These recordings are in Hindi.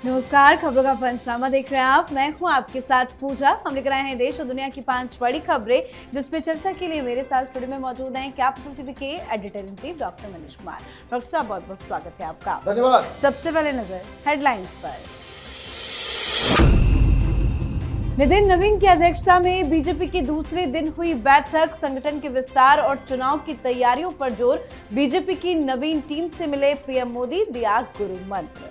नमस्कार, खबरों का पंचनामा देख रहे हैं आप। मैं हूं आपके साथ पूजा। हम लेकर आए हैं देश और दुनिया की 5 बड़ी खबरें, जिसपे चर्चा के लिए मेरे साथ स्टूडियो में मौजूद हैं कैपिटल टीवी के editor in chief doctor Manish Kumar. Doctor साहब, बहुत बहुत स्वागत है आपका। धन्यवाद। सबसे पहले नजर हेडलाइंस पर। नितिन नवीन की अध्यक्षता में बीजेपी की दूसरे दिन हुई बैठक, संगठन के विस्तार और चुनाव की तैयारियों पर जोर। बीजेपी की नवीन टीम से मिले पीएम मोदी, दिया गुरु मंत्र।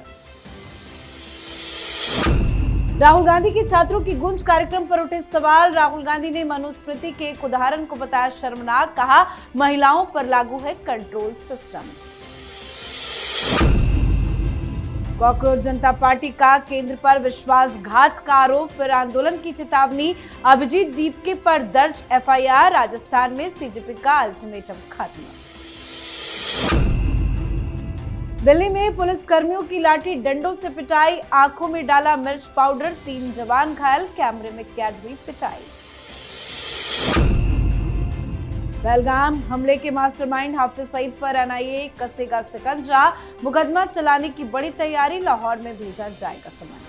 राहुल गांधी के छात्रों की गूंज, कार्यक्रम पर उठे सवाल। राहुल गांधी ने मनुस्मृति के एक उदाहरण को बताया शर्मनाक, कहा महिलाओं पर लागू है कंट्रोल सिस्टम। कॉकरोच जनता पार्टी का केंद्र पर विश्वासघात का आरोप, फिर आंदोलन की चेतावनी। अभिजीत दीपके पर दर्ज एफआईआर, राजस्थान में सीजेपी का अल्टीमेटम खत्म। दिल्ली में पुलिस कर्मियों की लाठी डंडों से पिटाई, आंखों में डाला मिर्च पाउडर, 3 जवान घायल, कैमरे में कैद हुई पिटाई। पहलगाम हमले के मास्टरमाइंड हाफिज सईद पर एनआईए कसेगा शिकंजा, मुकदमा चलाने की बड़ी तैयारी, लाहौर में भेजा जाएगा समन।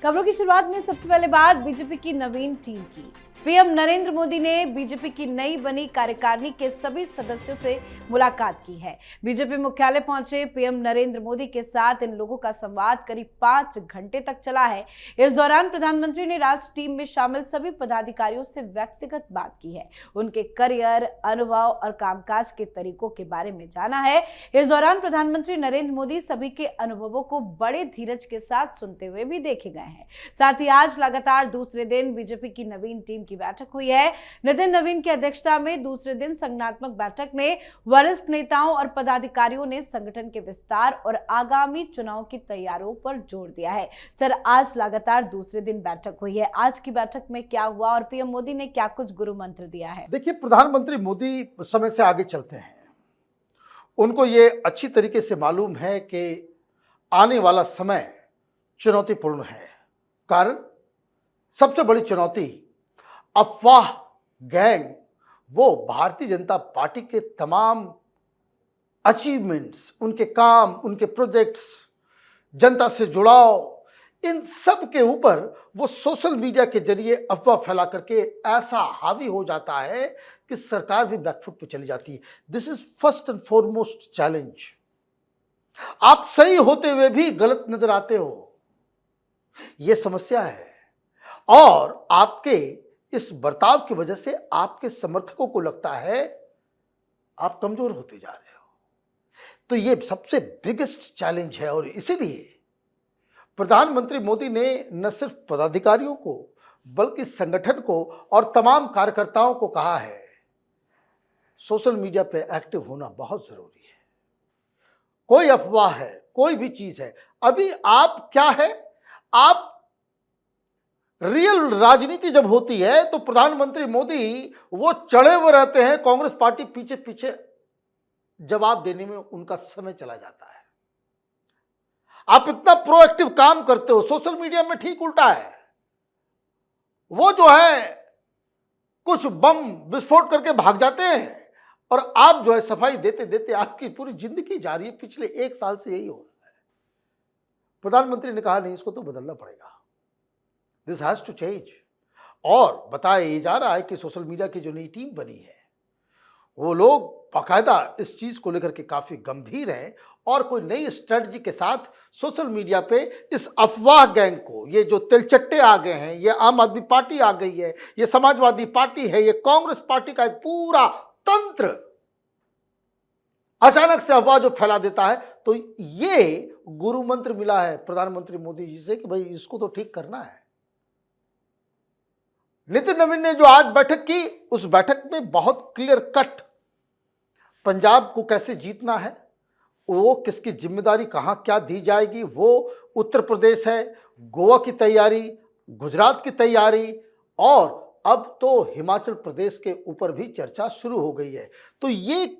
खबरों की शुरुआत में सबसे पहले बात बीजेपी की नवीन टीम की। पीएम नरेंद्र मोदी ने बीजेपी की नई बनी कार्यकारिणी के सभी सदस्यों से मुलाकात की है। बीजेपी मुख्यालय पहुंचे पीएम नरेंद्र मोदी के साथ इन लोगों का संवाद करीब 5 घंटे तक चला है। इस दौरान प्रधानमंत्री ने राष्ट्र टीम में शामिल सभी पदाधिकारियों से व्यक्तिगत बात की है, उनके करियर, अनुभव और कामकाज के तरीकों के बारे में जाना है। इस दौरान प्रधानमंत्री नरेंद्र मोदी सभी के अनुभवों को बड़े धीरज के साथ सुनते हुए भी देखे गए हैं। साथ ही आज लगातार दूसरे दिन बीजेपी की नवीन टीम की बैठक हुई है। नितिन नवीन की अध्यक्षता में दूसरे दिन संगठनात्मक बैठक में वरिष्ठ नेताओं और पदाधिकारियों ने संगठन के विस्तार और आगामी चुनाव की तैयारियों पर जोर दिया है। सर, आज लगातार दूसरे दिन बैठक हुई है, आज की बैठक में क्या हुआ और पीएम मोदी ने क्या कुछ गुरु मंत्र दिया है? देखिए, प्रधानमंत्री मोदी समय से आगे चलते हैं। उनको ये अच्छी तरीके से मालूम है कि आने वाला समय चुनौतीपूर्ण है। कारण सबसे बड़ी चुनौती अफवाह गैंग, वो भारतीय जनता पार्टी के तमाम अचीवमेंट्स, उनके काम, उनके प्रोजेक्ट्स, जनता से जुड़ाव, इन सब के ऊपर वो सोशल मीडिया के जरिए अफवाह फैला करके ऐसा हावी हो जाता है कि सरकार भी बैकफुट पे चली जाती है। This is first and foremost challenge. आप सही होते हुए भी गलत नजर आते हो, यह समस्या है। और आपके इस बर्ताव की वजह से आपके समर्थकों को लगता है आप कमजोर होते जा रहे हो। तो यह सबसे बिगेस्ट चैलेंज है। और इसीलिए प्रधानमंत्री मोदी ने न सिर्फ पदाधिकारियों को बल्कि संगठन को और तमाम कार्यकर्ताओं को कहा है, सोशल मीडिया पे एक्टिव होना बहुत जरूरी है। कोई अफवाह है, कोई भी चीज है, अभी आप क्या है, आप रियल राजनीति जब होती है तो प्रधानमंत्री मोदी वो चढ़े हुए रहते हैं, कांग्रेस पार्टी पीछे पीछे जवाब देने में उनका समय चला जाता है। आप इतना प्रोएक्टिव काम करते हो, सोशल मीडिया में ठीक उल्टा है। वो जो है कुछ बम विस्फोट करके भाग जाते हैं और आप जो है सफाई देते देते आपकी पूरी जिंदगी जा रही है। पिछले 1 साल से यही हो रहा है। प्रधानमंत्री ने कहा नहीं, इसको तो बदलना पड़ेगा, दिस हैज टू चेंज। और बताया ये जा रहा है कि सोशल मीडिया की जो नई टीम बनी है, वो लोग बाकायदा इस चीज को लेकर के काफी गंभीर हैं और कोई नई स्ट्रेटजी के साथ सोशल मीडिया पे इस अफवाह गैंग को, ये जो तिलचट्टे आ गए हैं, ये आम आदमी पार्टी आ गई है, ये समाजवादी पार्टी है, ये कांग्रेस पार्टी का एक पूरा तंत्र अचानक से अफवाह जो फैला देता है। तो ये गुरु मंत्र मिला है प्रधानमंत्री मोदी जी से कि भाई इसको तो ठीक करना है। नितिन नवीन ने जो आज बैठक की, उस बैठक में बहुत क्लियर कट पंजाब को कैसे जीतना है, वो किसकी जिम्मेदारी कहां क्या दी जाएगी, वो उत्तर प्रदेश है, गोवा की तैयारी, गुजरात की तैयारी और अब तो हिमाचल प्रदेश के ऊपर भी चर्चा शुरू हो गई है। तो ये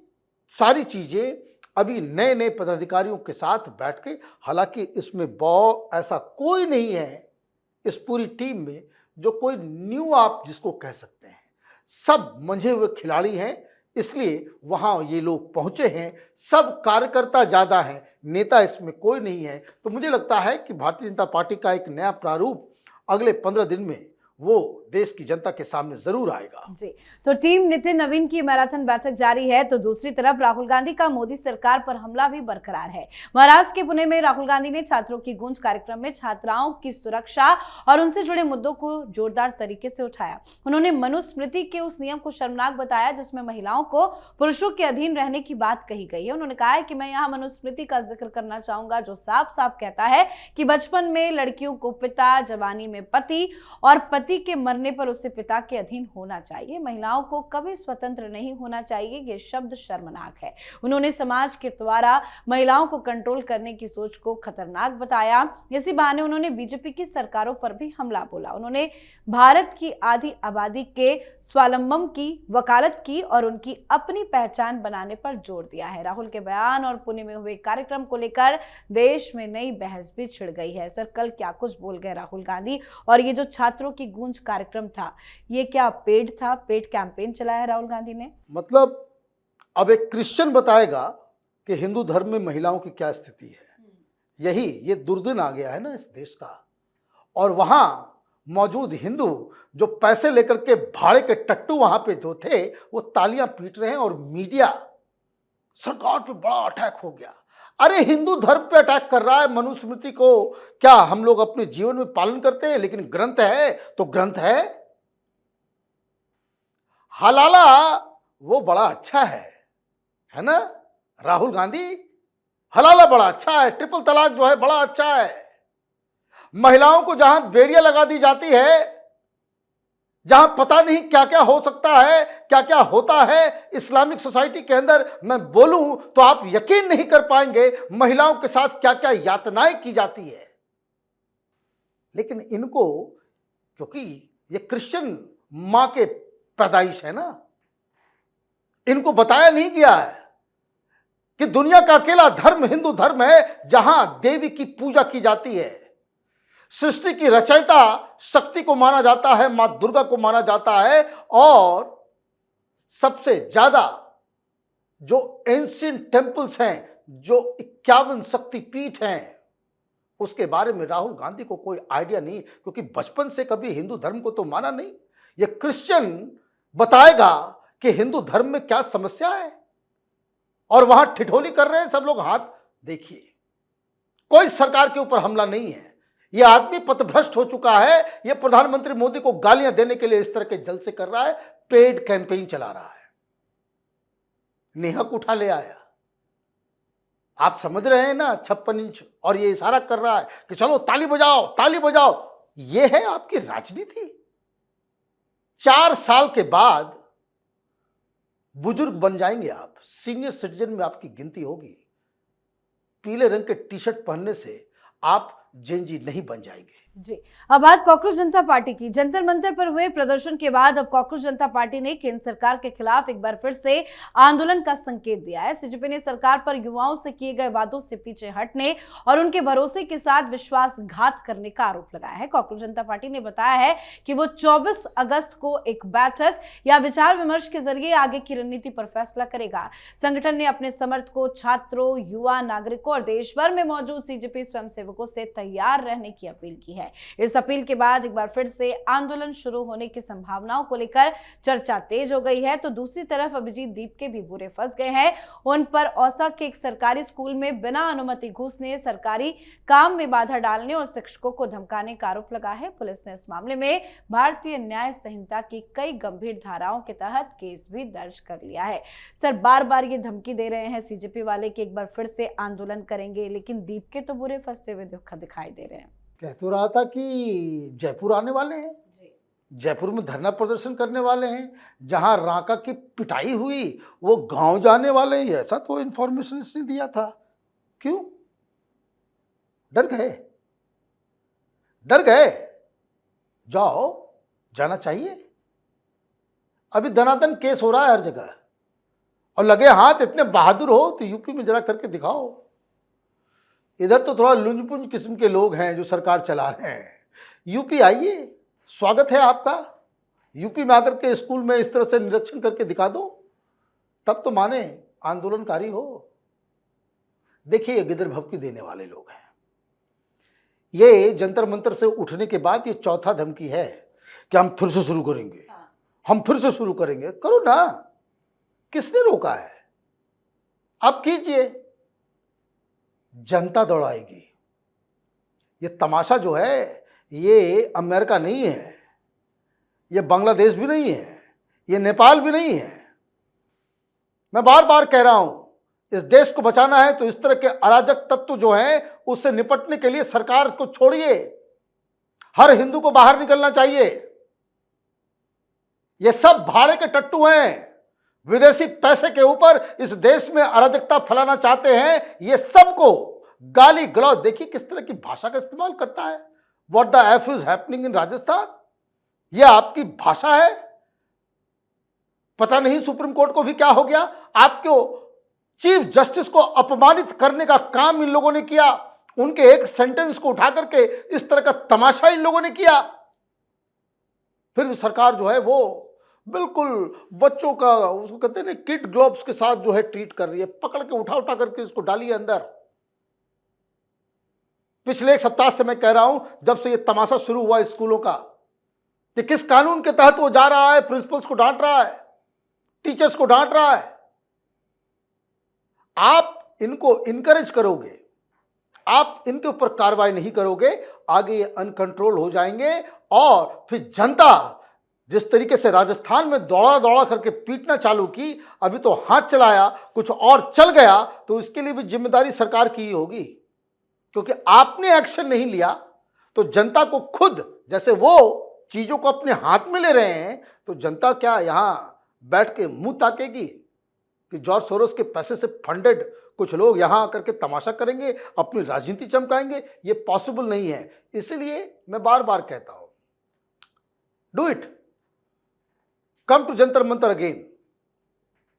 सारी चीजें अभी नए नए पदाधिकारियों के साथ बैठ के, हालांकि इसमें बहुत ऐसा कोई नहीं है इस पूरी टीम में जो कोई न्यू आप जिसको कह सकते हैं, सब मंझे हुए खिलाड़ी हैं इसलिए वहां ये लोग पहुंचे हैं। सब कार्यकर्ता ज्यादा हैं, नेता इसमें कोई नहीं है। तो मुझे लगता है कि भारतीय जनता पार्टी का एक नया प्रारूप अगले 15 दिन में वो देश की जनता के सामने जरूर आएगा। जी, तो टीम नितिन नवीन की मैराथन बैठक जारी है, तो दूसरी तरफ राहुल गांधी का मोदी सरकार पर हमला भी बरकरार है। महाराष्ट्र के पुणे में राहुल गांधी ने छात्रों की गूंज कार्यक्रम में छात्राओं की सुरक्षा और उनसे जुड़े मुद्दों को जोरदार तरीके से उठाया। उन्होंने मनुस्मृति के उस नियम को शर्मनाक बताया जिसमें महिलाओं को पुरुषों के अधीन रहने की बात कही गई है। उन्होंने कहा है कि मैं यहाँ मनुस्मृति का जिक्र करना चाहूंगा जो साफ साफ कहता है कि बचपन में लड़कियों को पिता, जवानी में पति और पति के मरने पर उससे पिता के अधीन होना चाहिए। महिलाओं को कभी स्वतंत्र नहीं होना चाहिए। ये शब्द शर्मनाक है। उन्होंने समाज के द्वारा महिलाओं को कंट्रोल करने की सोच को खतरनाक बताया। इसी बहाने उन्होंने बीजेपी की सरकारों पर भी हमला बोला। उन्होंने भारत की आधी आबादी के स्वावलंबन की वकालत की और उनकी अपनी पहचान बनाने पर जोर दिया है। राहुल के बयान और पुणे में हुए कार्यक्रम को लेकर देश में नई बहस भी छिड़ गई है। सर, कल क्या कुछ बोल गए राहुल गांधी, और ये जो छात्रों की गूंज कार्यक्रम था, ये क्या पेड था? पेड कैंपेन चलाया राहुल गांधी ने? मतलब अब एक क्रिश्चियन बताएगा कि हिंदू धर्म में महिलाओं की क्या स्थिति है। यही ये दुर्दिन आ गया है ना इस देश का। और वहां मौजूद हिंदू जो पैसे लेकर के भाड़े के टट्टू वहां पे जो थे वो तालियां पीट रहे हैं, और मीडिया सरकार पे बड़ा अटैक हो गया। अरे हिंदू धर्म पे अटैक कर रहा है। मनुस्मृति को क्या हम लोग अपने जीवन में पालन करते हैं? लेकिन ग्रंथ है तो ग्रंथ है। हलाला वो बड़ा अच्छा है ना राहुल गांधी? हलाला बड़ा अच्छा है। ट्रिपल तलाक जो है बड़ा अच्छा है। महिलाओं को जहां बेड़ियां लगा दी जाती है, जहां पता नहीं क्या क्या हो सकता है, क्या क्या होता है इस्लामिक सोसाइटी के अंदर, मैं बोलूं तो आप यकीन नहीं कर पाएंगे महिलाओं के साथ क्या क्या यातनाएं की जाती है। लेकिन इनको, क्योंकि ये क्रिश्चियन मां के पैदाइश है ना, इनको बताया नहीं गया है कि दुनिया का अकेला धर्म हिंदू धर्म है जहां देवी की पूजा की जाती है। सृष्टि की रचयिता शक्ति को माना जाता है, मां दुर्गा को माना जाता है। और सबसे ज्यादा जो एंशिएंट टेम्पल्स हैं, जो 51 शक्तिपीठ हैं, उसके बारे में राहुल गांधी को कोई आइडिया नहीं, क्योंकि बचपन से कभी हिंदू धर्म को तो माना नहीं। ये क्रिश्चियन बताएगा कि हिंदू धर्म में क्या समस्या है, और वहां ठिठोली कर रहे हैं सब लोग। हाथ देखिए, कोई सरकार के ऊपर हमला नहीं है। यह आदमी पथभ्रष्ट हो चुका है। यह प्रधानमंत्री मोदी को गालियां देने के लिए इस तरह के जलसे कर रहा है, पेड कैंपेन चला रहा है। नेहक उठा ले आया, आप समझ रहे हैं ना, 56 इंच, और ये इशारा कर रहा है कि चलो ताली बजाओ, ताली बजाओ। ये है आपकी राजनीति। 4 साल के बाद बुजुर्ग बन जाएंगे आप, सीनियर सिटीजन में आपकी गिनती होगी। पीले रंग के टी शर्ट पहनने से आप जेनजी नहीं बन जाएंगे। जी, अब बात कॉकरोच जनता पार्टी की। जंतर मंतर पर हुए प्रदर्शन के बाद अब कॉकरोच जनता पार्टी ने केंद्र सरकार के खिलाफ एक बार फिर से आंदोलन का संकेत दिया है। सीजेपी ने सरकार पर युवाओं से किए गए वादों से पीछे हटने और उनके भरोसे के साथ विश्वासघात करने का आरोप लगाया है। कॉकरोच जनता पार्टी ने बताया है कि वो 24 अगस्त को एक बैठक या विचार विमर्श के जरिए आगे की रणनीति पर फैसला करेगा। संगठन ने अपने समर्थकों, छात्रों, युवा नागरिकों और देश भर में मौजूद सीजेपी स्वयंसेवकों से तैयार रहने की अपील की है। इस अपील के बाद एक बार फिर से आंदोलन शुरू होने की संभावनाओं को लेकर चर्चा तेज हो गई है। तो दूसरी तरफ अभिजीत दीप के भी बुरे फंस गए हैं। उन पर औसा के एक सरकारी स्कूल में बिना अनुमति घुसने, सरकारी काम में बाधा डालने और शिक्षकों को धमकाने का आरोप लगा है। पुलिस ने इस मामले में भारतीय न्याय संहिता की कई गंभीर धाराओं के तहत केस भी दर्ज कर लिया है। सर, बार बार ये धमकी दे रहे हैं सीजेपी वाले कि एक बार फिर से आंदोलन करेंगे, लेकिन दीप के तो बुरे फंसते हुए दिखाई दे रहे हैं। कह तो रहा था कि जयपुर आने वाले हैं, जयपुर में धरना प्रदर्शन करने वाले हैं, जहां रांका की पिटाई हुई वो गांव जाने वाले हैं। ऐसा तो इंफॉर्मेशन इसने दिया था। क्यों डर गए? डर गए? जाओ, जाना चाहिए। अभी दनादन केस हो रहा है हर जगह, और लगे हाथ इतने बहादुर हो तो यूपी में जरा करके दिखाओ। इधर तो थोड़ा लुंजपुंज किस्म के लोग हैं जो सरकार चला रहे हैं। यूपी आइए, स्वागत है आपका। यूपी में आकर के स्कूल में इस तरह से निरीक्षण करके दिखा दो। तब तो माने आंदोलनकारी हो। देखिए, ये गिदर भभकी देने वाले लोग हैं। ये जंतर मंतर से उठने के बाद ये चौथा धमकी है कि हम फिर से शुरू करेंगे, हम फिर से शुरू करेंगे। करो ना, किसने रोका है? आप कीजिए, जनता दौड़ाएगी। ये तमाशा जो है ये अमेरिका नहीं है, ये बांग्लादेश भी नहीं है, ये नेपाल भी नहीं है। मैं बार बार कह रहा हूं, इस देश को बचाना है तो इस तरह के अराजक तत्व जो हैं उससे निपटने के लिए सरकार को छोड़िए, हर हिंदू को बाहर निकलना चाहिए। ये सब भाड़े के टट्टू हैं, विदेशी पैसे के ऊपर इस देश में अराजकता फैलाना चाहते हैं। ये सबको गाली गलौज, देखिए किस तरह की भाषा का इस्तेमाल करता है। What the F is happening in Rajasthan, यह आपकी भाषा है? पता नहीं सुप्रीम कोर्ट को भी क्या हो गया, आपको चीफ जस्टिस को अपमानित करने का काम इन लोगों ने किया। उनके एक सेंटेंस को उठा करके इस तरह का तमाशा इन लोगों ने किया। फिर भी सरकार जो है वो बिल्कुल बच्चों का, उसको कहते हैं ना, किड ग्लोव्स के साथ जो है ट्रीट कर रही है। पकड़ के उठा उठा करके इसको डालिए अंदर। पिछले एक सप्ताह से मैं कह रहा हूं, जब से ये तमाशा शुरू हुआ स्कूलों का, कि किस कानून के तहत वो जा रहा है, प्रिंसिपल्स को डांट रहा है, टीचर्स को डांट रहा है। आप इनको इनकरेज करोगे, आप इनके ऊपर कार्रवाई नहीं करोगे, आगे ये अनकंट्रोल हो जाएंगे। और फिर जनता जिस तरीके से राजस्थान में दौड़ा दौड़ा करके पीटना चालू की, अभी तो हाथ चलाया, कुछ और चल गया, तो इसके लिए भी जिम्मेदारी सरकार की ही होगी। क्योंकि आपने एक्शन नहीं लिया तो जनता को खुद, जैसे वो चीजों को अपने हाथ में ले रहे हैं, तो जनता क्या यहां बैठ के मुंह ताकेगी कि जॉर्ज सोरोस के पैसे से फंडेड कुछ लोग यहां आकर के तमाशा करेंगे, अपनी राजनीति चमकाएंगे? ये पॉसिबल नहीं है। इसलिए मैं बार बार कहता हूं, do it, come to Jantar Mantar again.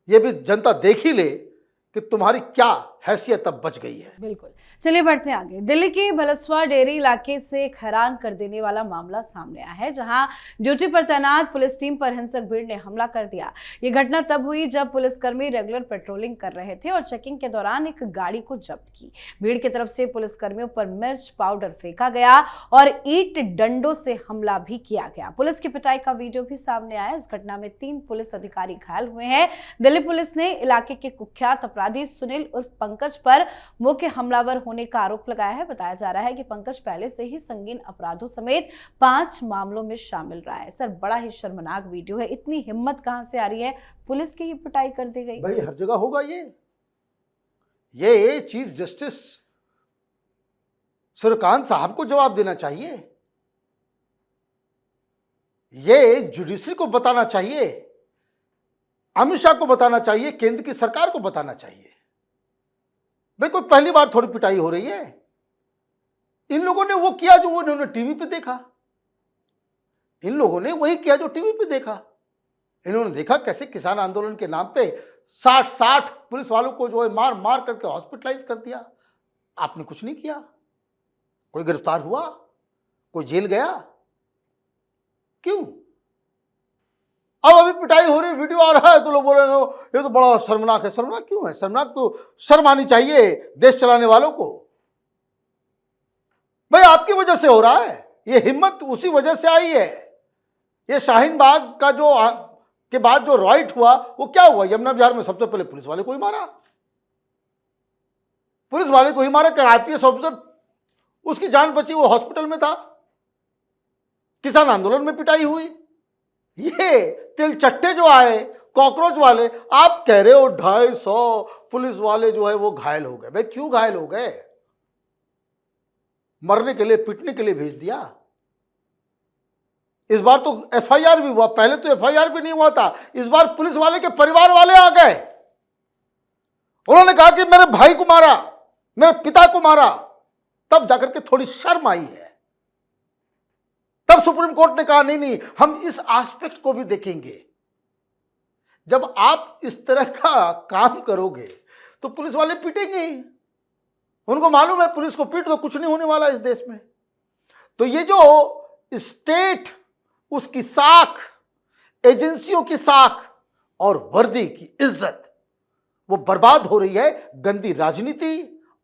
ये भी जनता देख ही ले कि तुम्हारी क्या हैसियत अब बच गई है। बिल्कुल, चलिए बढ़ते हैं आगे। दिल्ली के भलसवा डेयरी इलाके से एक हैरान कर देने वाला मामला सामने आया है, जहां ड्यूटी पर तैनात पुलिस टीम पर हिंसक भीड़ ने हमला कर दिया। ये घटना तब हुई जब पुलिसकर्मी रेगुलर पेट्रोलिंग कर रहे थे और चेकिंग के दौरान एक गाड़ी को जब्त की। भीड़ की तरफ से पुलिसकर्मियों पर मिर्च पाउडर फेंका गया और ईंट डंडों से हमला भी किया गया। पुलिस की पिटाई का वीडियो भी सामने आया। इस घटना में 3 पुलिस अधिकारी घायल हुए हैं। दिल्ली पुलिस ने इलाके के कुख्यात अपराधी सुनील उर्फ पंकज पर मुख्य हमलावर होने का आरोप लगाया है। बताया जा रहा है कि पंकज पहले से ही संगीन अपराधों समेत 5 मामलों में शामिल रहा है। सर, बड़ा ही शर्मनाक वीडियो है। इतनी हिम्मत कहां से आ रही है, पुलिस की ही पिटाई कर दी गई। भाई हर जगह होगा ये चीफ जस्टिस सूर्यकांत साहब को जवाब देना चाहिए, ये जुडिशरी को बताना चाहिए, अमित शाह को बताना चाहिए, केंद्र की सरकार को बताना चाहिए। भाई कोई पहली बार थोड़ी पिटाई हो रही है। इन लोगों ने वो किया जो उन्होंने टीवी पे देखा, इन लोगों ने वही किया जो टीवी पे देखा। इन्होंने देखा कैसे किसान आंदोलन के नाम पे 60 पुलिस वालों को जो है मार मार करके हॉस्पिटलाइज कर दिया। आपने कुछ नहीं किया। कोई गिरफ्तार हुआ, कोई जेल गया? क्यों? अब अभी पिटाई हो रही, वीडियो आ रहा है तो लोग बोल रहे हो ये तो बड़ा शर्मनाक है। शर्मनाक क्यों है? शर्मनाक तो शर्म आनी चाहिए देश चलाने वालों को। भाई आपकी वजह से हो रहा है, ये हिम्मत उसी वजह से आई है। ये शाहीन बाग का जो के बाद जो रॉइट हुआ, वो क्या हुआ? यमुना विहार में सबसे पहले पुलिस वाले को ही मारा, पुलिस वाले को ही मारा। क्या आईपीएस ऑफिसर, उसकी जान बची, वो हॉस्पिटल में था। किसान आंदोलन में पिटाई हुई। ये तिलचट्टे जो आए, कॉकरोच वाले, आप कह रहे हो 250 पुलिस वाले जो है वो घायल हो गए। भाई क्यों घायल हो गए? मरने के लिए, पिटने के लिए भेज दिया। इस बार तो एफआईआर भी हुआ, पहले तो एफआईआर भी नहीं हुआ था। इस बार पुलिस वाले के परिवार वाले आ गए, उन्होंने कहा कि मेरे भाई को मारा, मेरे पिता को मारा। तब जाकर के थोड़ी शर्म आई है। तब सुप्रीम कोर्ट ने कहा नहीं, हम इस एस्पेक्ट को भी देखेंगे। जब आप इस तरह का काम करोगे तो पुलिस वाले पीटेंगे ही। उनको मालूम है पुलिस को पीट तो कुछ नहीं होने वाला इस देश में। तो ये जो स्टेट, उसकी साख, एजेंसियों की साख और वर्दी की इज्जत, वो बर्बाद हो रही है गंदी राजनीति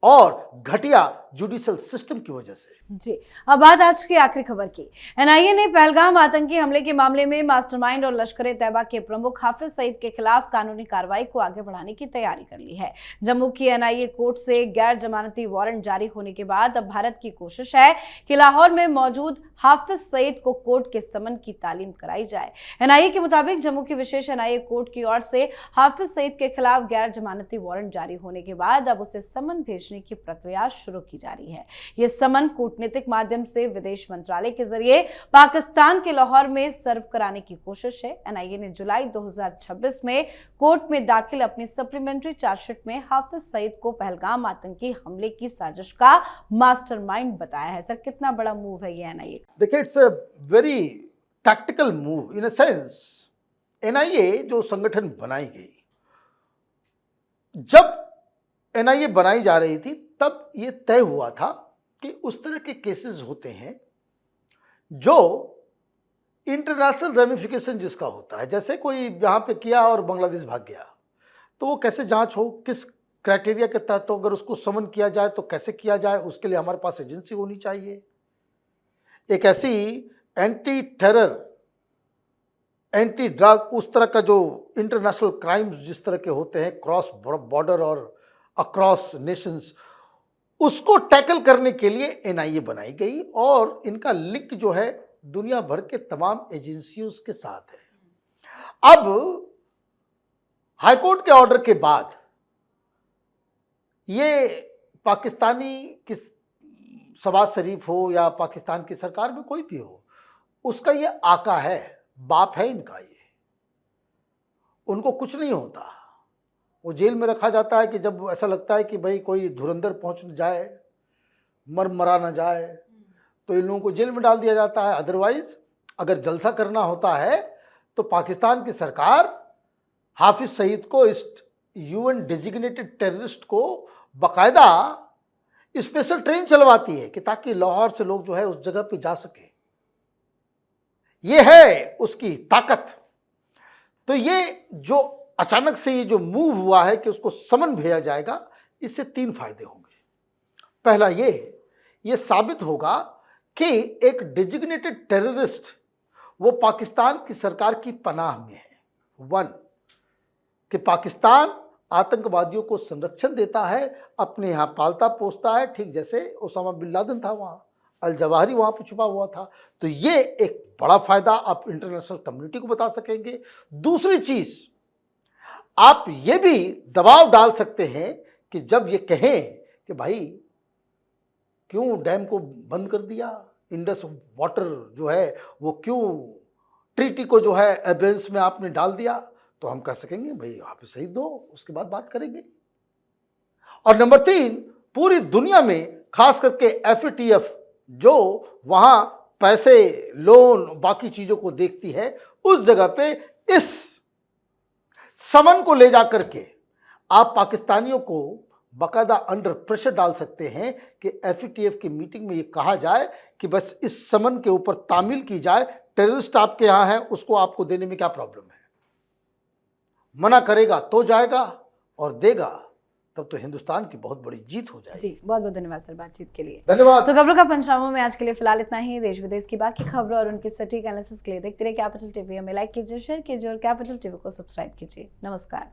और घटिया जुडिशियल सिस्टम की वजह से। जी, अब बात आज की आखिरी खबर की। एनआईए ने पहलगाम आतंकी हमले के मामले में मास्टरमाइंड और लश्कर-ए-तैयबा के प्रमुख हाफिज सईद के खिलाफ कानूनी कार्रवाई को आगे बढ़ाने की तैयारी कर ली है। जम्मू की एनआईए कोर्ट से गैर जमानती वारंट जारी होने के बाद अब भारत की कोशिश है कि लाहौर में मौजूद हाफिज सईद को कोर्ट के समन की तालीम कराई जाए। एनआईए के मुताबिक जम्मू की विशेष एनआईए कोर्ट की ओर से हाफिज सईद के खिलाफ गैर जमानती वारंट जारी होने के बाद अब उसे समन भेजने की प्रक्रिया शुरू की जा रही है। यह समन कूटनीतिक माध्यम से विदेश मंत्रालय के जरिए पाकिस्तान के लाहौर में सर्व कराने की कोशिश है। एनआईए ने जुलाई 2026 में कोर्ट में दाखिल अपनी सप्लीमेंट्री चार्जशीट में हाफिज सईद को पहलगाम आतंकी हमले की साजिश का मास्टरमाइंड बताया है। सर, कितना बड़ा मूव है ये एनआईए? देखिए, it's a very tactical move in a sense. NIA जो संगठन बनाई गई, जब एनआईए बनाई जा रही थी तब ये तय हुआ था कि उस तरह के केसेस होते हैं जो इंटरनेशनल रेमिफिकेशन जिसका होता है, जैसे कोई यहाँ पे किया और बांग्लादेश भाग गया, तो वो कैसे जांच हो, किस क्राइटेरिया के तहत, तो अगर उसको समन किया जाए तो कैसे किया जाए, उसके लिए हमारे पास एजेंसी होनी चाहिए। एक ऐसी एंटी टेरर, एंटी ड्रग, उस तरह का जो इंटरनेशनल क्राइम्स जिस तरह के होते हैं क्रॉस बॉर्डर और अक्रॉस नेशंस, उसको टैकल करने के लिए एनआईए बनाई गई और इनका लिंक जो है दुनिया भर के तमाम एजेंसियों के साथ है। अब हाईकोर्ट के ऑर्डर के बाद ये पाकिस्तानी किस शहबाज शरीफ हो या पाकिस्तान की सरकार में कोई भी हो, उसका ये आका है, बाप है इनका, ये उनको कुछ नहीं होता। वो जेल में रखा जाता है कि जब ऐसा लगता है कि भाई कोई धुरंधर पहुंच न जाए, मरा ना जाए, तो इन लोगों को जेल में डाल दिया जाता है। अदरवाइज अगर जलसा करना होता है तो पाकिस्तान की सरकार हाफिज सईद को, इस यूएन डेजिग्नेटेड टेररिस्ट को, बाकायदा स्पेशल ट्रेन चलवाती है कि ताकि लाहौर से लोग जो है उस जगह पे जा सके। ये है उसकी ताकत। तो ये जो अचानक से ये जो मूव हुआ है कि उसको समन भेजा जाएगा, इससे 3 फायदे होंगे। पहला ये साबित होगा कि एक डेजिग्नेटेड टेररिस्ट वो पाकिस्तान की सरकार की पनाह में है। 1 कि पाकिस्तान आतंकवादियों को संरक्षण देता है, अपने यहाँ पालता पोसता है, ठीक जैसे ओसामा बिन लादेन था, वहाँ अल जवाहिरी वहाँ पे छुपा हुआ था। तो ये एक बड़ा फायदा आप इंटरनेशनल कम्युनिटी को बता सकेंगे। दूसरी चीज, आप ये भी दबाव डाल सकते हैं कि जब ये कहें कि भाई क्यों डैम को बंद कर दिया, इंडस वाटर जो है वो क्यों ट्रीटी को जो है एबेंस में आपने डाल दिया, तो हम कह सकेंगे भाई आप सही दो, उसके बाद बात करेंगे। और नंबर 3, पूरी दुनिया में खास करके एफएटीएफ जो वहां पैसे, लोन, बाकी चीजों को देखती है, उस जगह पे इस समन को ले जाकर के आप पाकिस्तानियों को बाकायदा अंडर प्रेशर डाल सकते हैं कि एफएटीएफ की मीटिंग में ये कहा जाए कि बस इस समन के ऊपर तामील की जाए, टेररिस्ट आपके यहां है, उसको आपको देने में क्या प्रॉब्लम है। मना करेगा तो जाएगा और देगा, तब तो हिंदुस्तान की बहुत बड़ी जीत हो जाएगी। जी, बहुत बहुत धन्यवाद सर बातचीत के लिए। धन्यवाद। तो खबरों का पंचनामा में आज के लिए फिलहाल इतना ही। देश विदेश की बाकी खबरों और उनकी सटीक एनालिसिस के लिए देखते रहिए कैपिटल टीवी। हमें लाइक कीजिए, शेयर कीजिए और कैपिटल टीवी को सब्सक्राइब कीजिए। नमस्कार।